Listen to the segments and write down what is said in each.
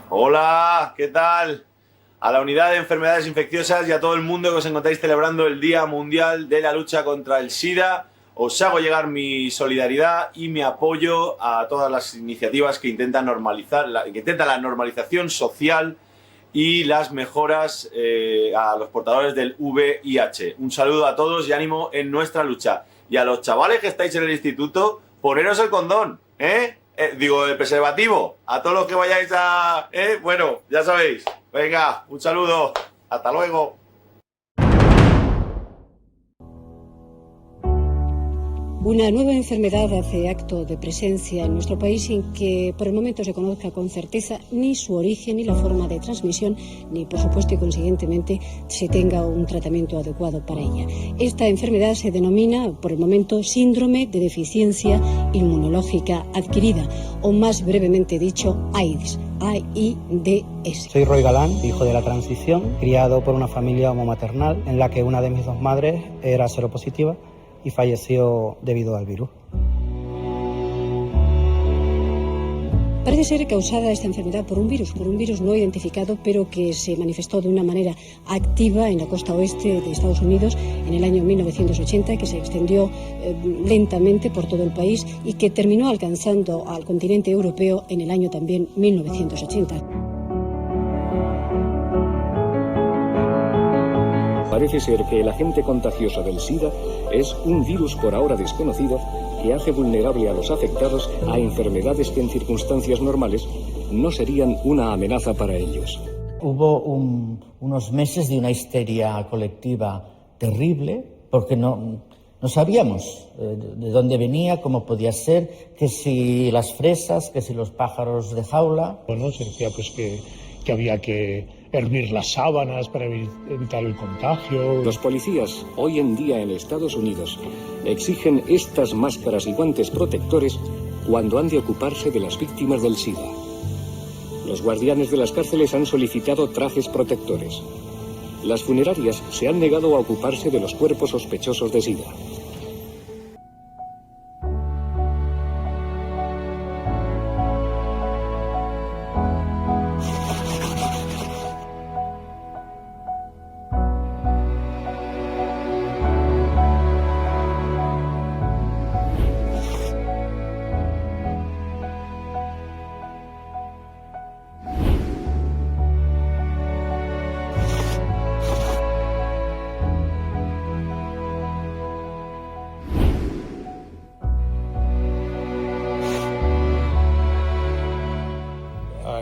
Hola, ¿qué tal? A la unidad de enfermedades infecciosas y a todo el mundo que os encontráis celebrando el Día Mundial de la Lucha contra el SIDA, os hago llegar mi solidaridad y mi apoyo a todas las iniciativas que intentan la normalización social y las mejoras a los portadores del VIH. Un saludo a todos y ánimo en nuestra lucha. Y a los chavales que estáis en el instituto, poneros el condón, ¿eh? Digo, el preservativo. A todos los que vayáis a... Bueno, ya sabéis. Venga, un saludo. Hasta luego. Una nueva enfermedad hace acto de presencia en nuestro país sin que por el momento se conozca con certeza ni su origen, ni la forma de transmisión, ni por supuesto y consiguientemente se tenga un tratamiento adecuado para ella. Esta enfermedad se denomina por el momento síndrome de deficiencia inmunológica adquirida, o más brevemente dicho, AIDS. AIDS. Soy Roy Galán, hijo de la transición, criado por una familia homomaternal en la que una de mis dos madres era seropositiva y falleció debido al virus. Parece ser causada esta enfermedad por un virus no identificado, pero que se manifestó de una manera activa en la costa oeste de Estados Unidos en el año 1980, que se extendió lentamente por todo el país y que terminó alcanzando al continente europeo en el año también 1980. Parece ser que el agente contagioso del SIDA es un virus por ahora desconocido que hace vulnerable a los afectados a enfermedades que en circunstancias normales no serían una amenaza para ellos. Hubo unos meses de una histeria colectiva terrible porque no sabíamos de dónde venía, cómo podía ser, que si las fresas, que si los pájaros de jaula. Bueno, se decía pues que había que hervir las sábanas para evitar el contagio. Los policías, hoy en día en Estados Unidos, exigen estas máscaras y guantes protectores cuando han de ocuparse de las víctimas del SIDA. Los guardianes de las cárceles han solicitado trajes protectores. Las funerarias se han negado a ocuparse de los cuerpos sospechosos de SIDA.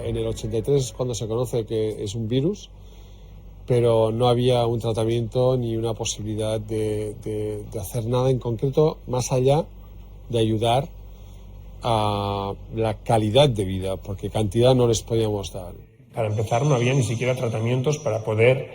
En el 83 es cuando se conoce que es un virus, pero no había un tratamiento ni una posibilidad de hacer nada en concreto más allá de ayudar a la calidad de vida, porque cantidad no les podíamos dar. Para empezar, no había ni siquiera tratamientos para poder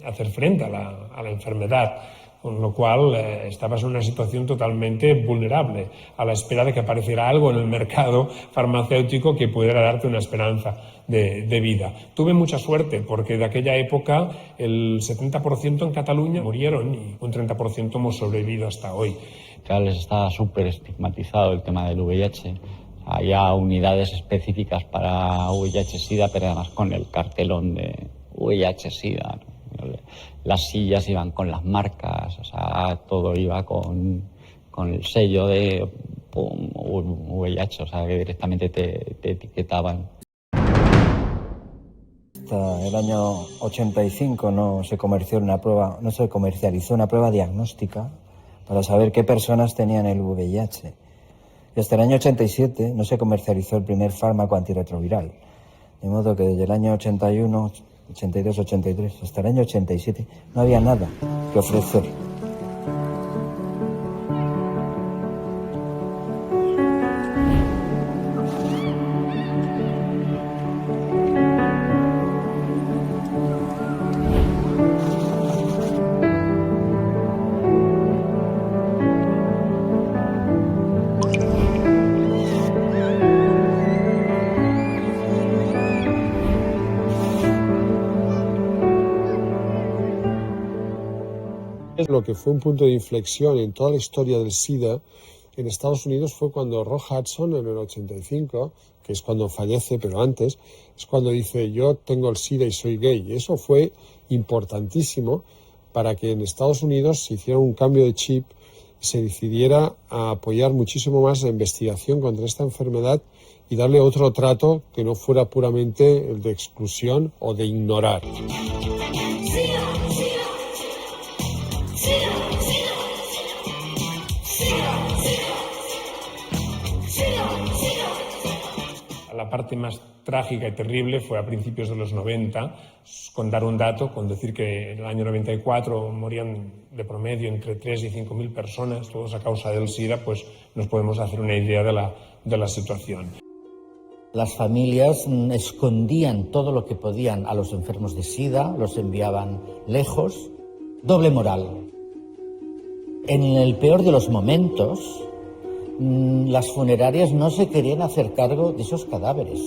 hacer frente a la enfermedad, con lo cual estabas en una situación totalmente vulnerable, a la espera de que apareciera algo en el mercado farmacéutico que pudiera darte una esperanza de vida. Tuve mucha suerte porque de aquella época el 70% en Cataluña murieron y un 30% hemos sobrevivido hasta hoy. Claro, les está súper estigmatizado el tema del VIH. Hay unidades específicas para VIH-Sida, pero además con el cartelón de VIH-Sida, ¿no? Las sillas iban con las marcas, o sea, todo iba con el sello de VIH, o sea, que directamente te etiquetaban. Hasta el año 85 no se comercializó una prueba diagnóstica para saber qué personas tenían el VIH. Y hasta el año 87 no se comercializó el primer fármaco antirretroviral. De modo que desde el año 81, 82, 83 hasta el año 87 no había nada que ofrecer. Lo que fue un punto de inflexión en toda la historia del SIDA en Estados Unidos fue cuando Rock Hudson, en el 85, que es cuando fallece, pero antes, es cuando dice: yo tengo el SIDA y soy gay. Y eso fue importantísimo para que en Estados Unidos se hiciera un cambio de chip y se decidiera a apoyar muchísimo más la investigación contra esta enfermedad y darle otro trato que no fuera puramente el de exclusión o de ignorar. La parte más trágica y terrible fue a principios de los 90, con dar un dato, con decir que en el año 94 morían de promedio entre 3 y 5.000 personas, todos a causa del SIDA, pues nos podemos hacer una idea de la situación. Las familias escondían todo lo que podían a los enfermos de SIDA, los enviaban lejos. Doble moral. En el peor de los momentos, las funerarias no se querían hacer cargo de esos cadáveres.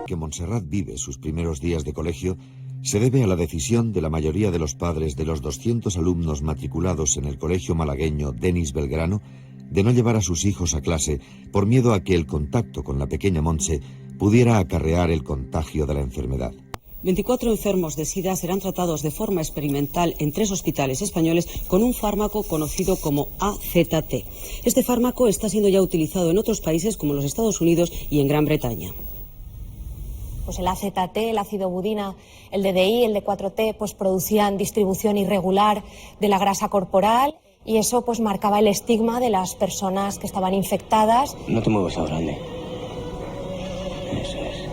Que Montserrat vive sus primeros días de colegio se debe a la decisión de la mayoría de los padres de los 200 alumnos matriculados en el colegio malagueño Denis Belgrano de no llevar a sus hijos a clase por miedo a que el contacto con la pequeña Montse pudiera acarrear el contagio de la enfermedad. 24 enfermos de SIDA serán tratados de forma experimental en 3 hospitales españoles con un fármaco conocido como AZT. Este fármaco está siendo ya utilizado en otros países como los Estados Unidos y en Gran Bretaña. Pues el AZT, el ácido budina, el DDI, el D4T, pues producían distribución irregular de la grasa corporal y eso pues marcaba el estigma de las personas que estaban infectadas. No te muevas ahora, Andy. Eso es.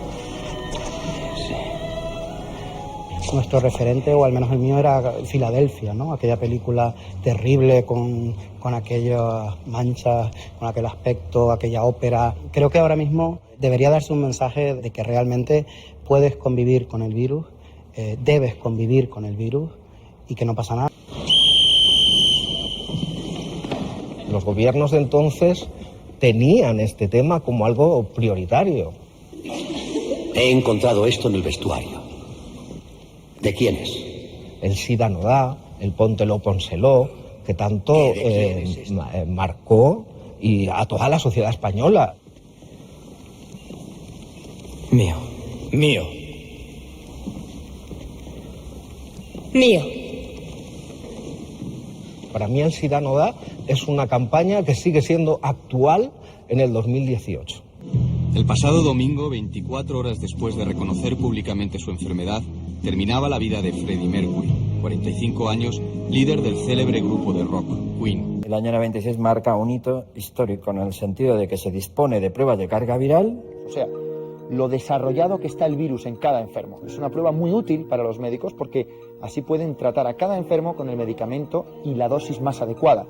Nuestro referente, o al menos el mío, era Filadelfia, ¿no? Aquella película terrible con aquellas manchas, con aquel aspecto, aquella ópera. Creo que ahora mismo debería darse un mensaje de que realmente puedes convivir con el virus, debes convivir con el virus y que no pasa nada. Los gobiernos de entonces tenían este tema como algo prioritario. He encontrado esto en el vestuario. ¿De quién es? El SIDA no da, el póntelo, pónselo, que tanto marcó y a toda la sociedad española. Mío. Mío. Mío. Para mí el SIDA no da es una campaña que sigue siendo actual en el 2018. El pasado domingo, 24 horas después de reconocer públicamente su enfermedad, terminaba la vida de Freddie Mercury, 45 años, líder del célebre grupo de rock, Queen. El año 96 marca un hito histórico en el sentido de que se dispone de pruebas de carga viral. O sea, lo desarrollado que está el virus en cada enfermo. Es una prueba muy útil para los médicos porque así pueden tratar a cada enfermo con el medicamento y la dosis más adecuada.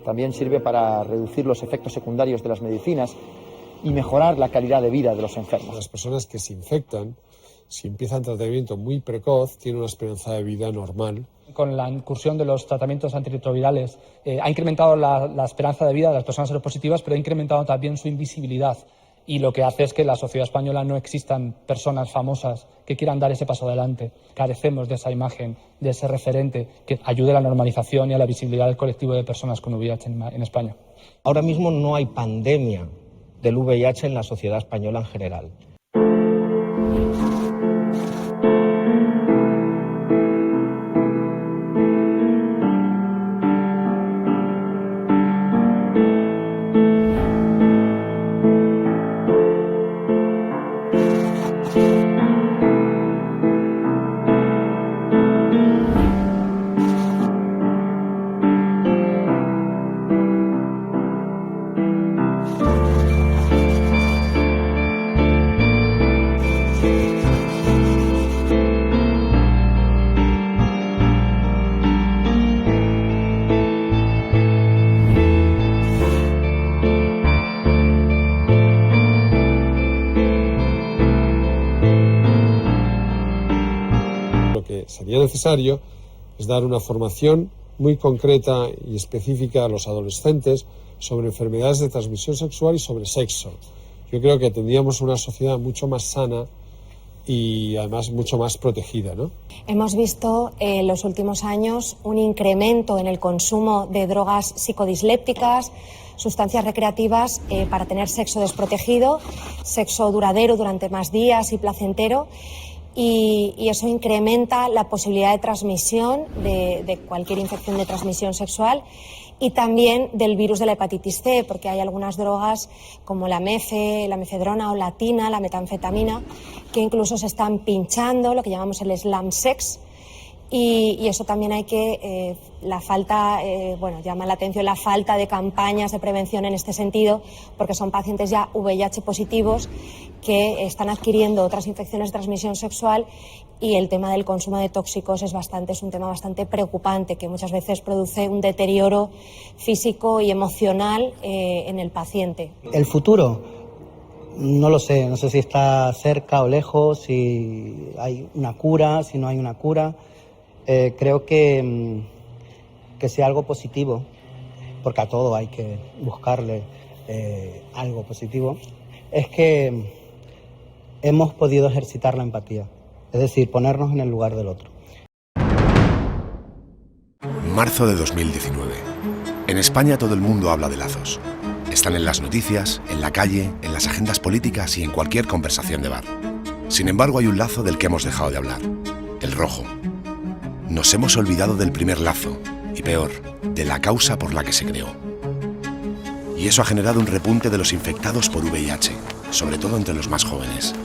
También sirve para reducir los efectos secundarios de las medicinas y mejorar la calidad de vida de los enfermos. Las personas que se infectan, si empiezan tratamiento muy precoz, tienen una esperanza de vida normal. Con la incursión de los tratamientos antirretrovirales ha incrementado la esperanza de vida de las personas seropositivas, pero ha incrementado también su invisibilidad. Y lo que hace es que en la sociedad española no existan personas famosas que quieran dar ese paso adelante. Carecemos de esa imagen, de ese referente que ayude a la normalización y a la visibilidad del colectivo de personas con VIH en España. Ahora mismo no hay pandemia del VIH en la sociedad española en general. Sería necesario es dar una formación muy concreta y específica a los adolescentes sobre enfermedades de transmisión sexual y sobre sexo. Yo creo que tendríamos una sociedad mucho más sana y además mucho más protegida, ¿no? Hemos visto en los últimos años un incremento en el consumo de drogas psicodislépticas, sustancias recreativas para tener sexo desprotegido, sexo duradero durante más días y placentero. Y eso incrementa la posibilidad de transmisión de cualquier infección de transmisión sexual y también del virus de la hepatitis C, porque hay algunas drogas como la mefedrona o la tina, la metanfetamina, que incluso se están pinchando, lo que llamamos el slam sex, y eso también hay que, llama la atención la falta de campañas de prevención en este sentido, porque son pacientes ya VIH positivos que están adquiriendo otras infecciones de transmisión sexual y el tema del consumo de tóxicos es un tema bastante preocupante que muchas veces produce un deterioro físico y emocional en el paciente. El futuro, no lo sé, no sé si está cerca o lejos, si hay una cura, si no hay una cura. Creo que sea algo positivo, porque a todo hay que buscarle algo positivo, es que hemos podido ejercitar la empatía, es decir, ponernos en el lugar del otro. Marzo de 2019. En España todo el mundo habla de lazos. Están en las noticias, en la calle, en las agendas políticas y en cualquier conversación de bar. Sin embargo, hay un lazo del que hemos dejado de hablar, el rojo. Nos hemos olvidado del primer lazo, y peor, de la causa por la que se creó. Y eso ha generado un repunte de los infectados por VIH, sobre todo entre los más jóvenes.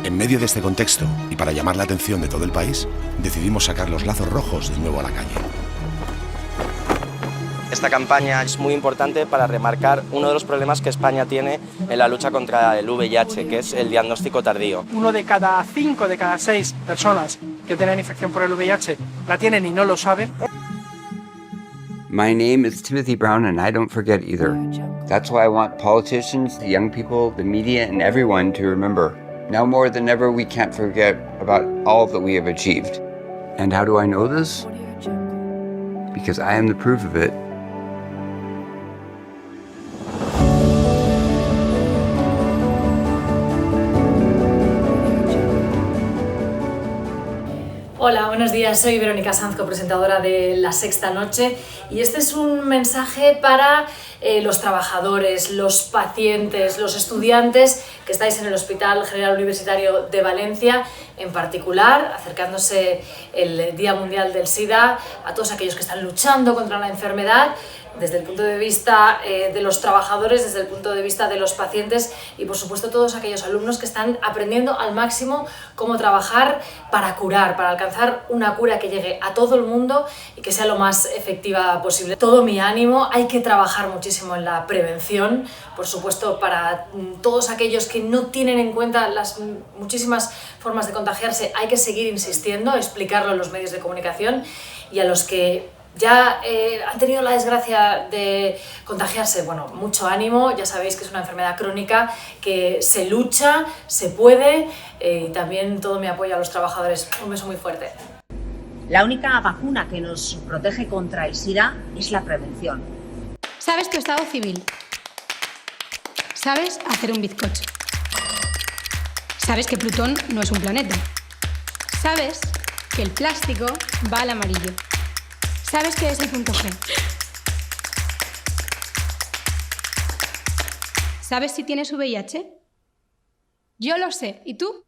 En medio de este contexto, y para llamar la atención de todo el país, decidimos sacar los lazos rojos de nuevo a la calle. Esta campaña es muy importante para remarcar uno de los problemas que España tiene en la lucha contra el VIH, que es el diagnóstico tardío. 1 de cada 5 de cada 6 personas que tienen infección por el VIH la tienen y no lo saben. My name is Timothy Brown and I don't forget either. That's why I want politicians, the young people, the media and everyone to remember. Now more than ever we can't forget about all that we have achieved. And how do I know this? Because I am the proof of it. Hola, buenos días, soy Verónica Sanz, copresentadora de La Sexta Noche, y este es un mensaje para los trabajadores, los pacientes, los estudiantes que estáis en el Hospital General Universitario de Valencia, en particular, acercándose el Día Mundial del SIDA, a todos aquellos que están luchando contra la enfermedad, desde el punto de vista de los trabajadores, desde el punto de vista de los pacientes y, por supuesto, todos aquellos alumnos que están aprendiendo al máximo cómo trabajar para curar, para alcanzar una cura que llegue a todo el mundo y que sea lo más efectiva posible. Todo mi ánimo, hay que trabajar muchísimo en la prevención, por supuesto, para todos aquellos que no tienen en cuenta las muchísimas formas de contagiarse, hay que seguir insistiendo, explicarlo en los medios de comunicación, y a los que ya han tenido la desgracia de contagiarse, bueno, mucho ánimo, ya sabéis que es una enfermedad crónica que se lucha, se puede, y también todo mi apoyo a los trabajadores. Un beso muy fuerte. La única vacuna que nos protege contra el SIDA es la prevención. ¿Sabes tu estado civil? ¿Sabes hacer un bizcocho? ¿Sabes que Plutón no es un planeta? ¿Sabes que el plástico va al amarillo? ¿Sabes qué es el punto G? ¿Sabes si tienes VIH? Yo lo sé. ¿Y tú?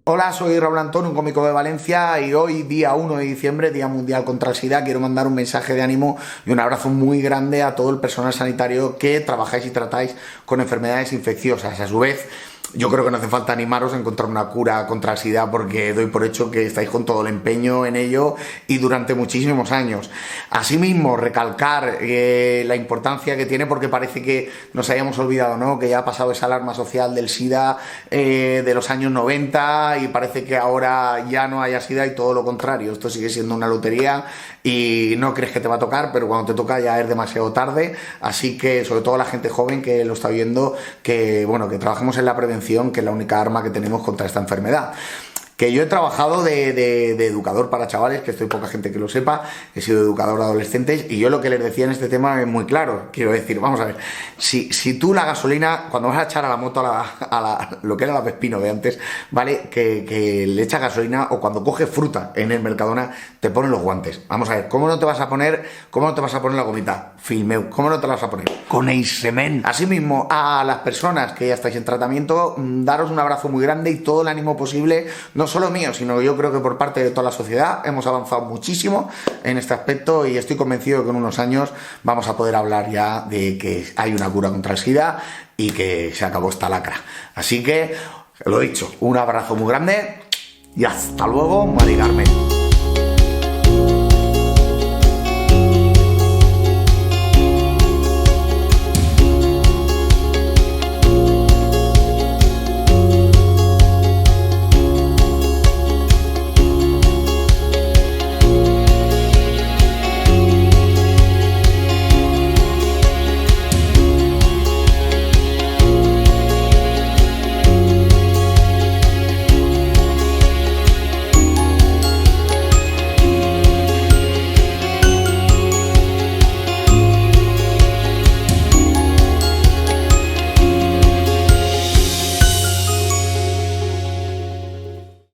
Hola, soy Raúl Antón, un cómico de Valencia, y hoy, día 1 de diciembre, Día Mundial contra el SIDA, quiero mandar un mensaje de ánimo y un abrazo muy grande a todo el personal sanitario que trabajáis y tratáis con enfermedades infecciosas. A su vez, yo creo que no hace falta animaros a encontrar una cura contra el SIDA, porque doy por hecho que estáis con todo el empeño en ello y durante muchísimos años. Asimismo, recalcar la importancia que tiene, porque parece que nos hayamos olvidado, ¿no?, que ya ha pasado esa alarma social del SIDA de los años 90 y parece que ahora ya no haya SIDA y todo lo contrario. Esto sigue siendo una lotería y no crees que te va a tocar, pero cuando te toca ya es demasiado tarde. Así que, sobre todo la gente joven que lo está viendo, que bueno, que trabajemos en la prevención, que es la única arma que tenemos contra esta enfermedad. que yo he trabajado de educador para chavales, que estoy poca gente que lo sepa, he sido educador de adolescentes, y yo lo que les decía en este tema es muy claro. Quiero decir, vamos a ver, si tú la gasolina, cuando vas a echar a la moto lo que era la Vespino de antes, ¿vale? Que le echas gasolina, o cuando coges fruta en el Mercadona, te ponen los guantes. Vamos a ver, ¿cómo no te vas a poner la gomita? Filmeu, ¿cómo no te la vas a poner? Con Eisemen. Asimismo, a las personas que ya estáis en tratamiento, daros un abrazo muy grande y todo el ánimo posible, no solo mío, sino yo creo que por parte de toda la sociedad. Hemos avanzado muchísimo en este aspecto y estoy convencido de que en unos años vamos a poder hablar ya de que hay una cura contra el SIDA y que se acabó esta lacra. Así que, lo dicho, un abrazo muy grande y hasta luego, Mari Carmen.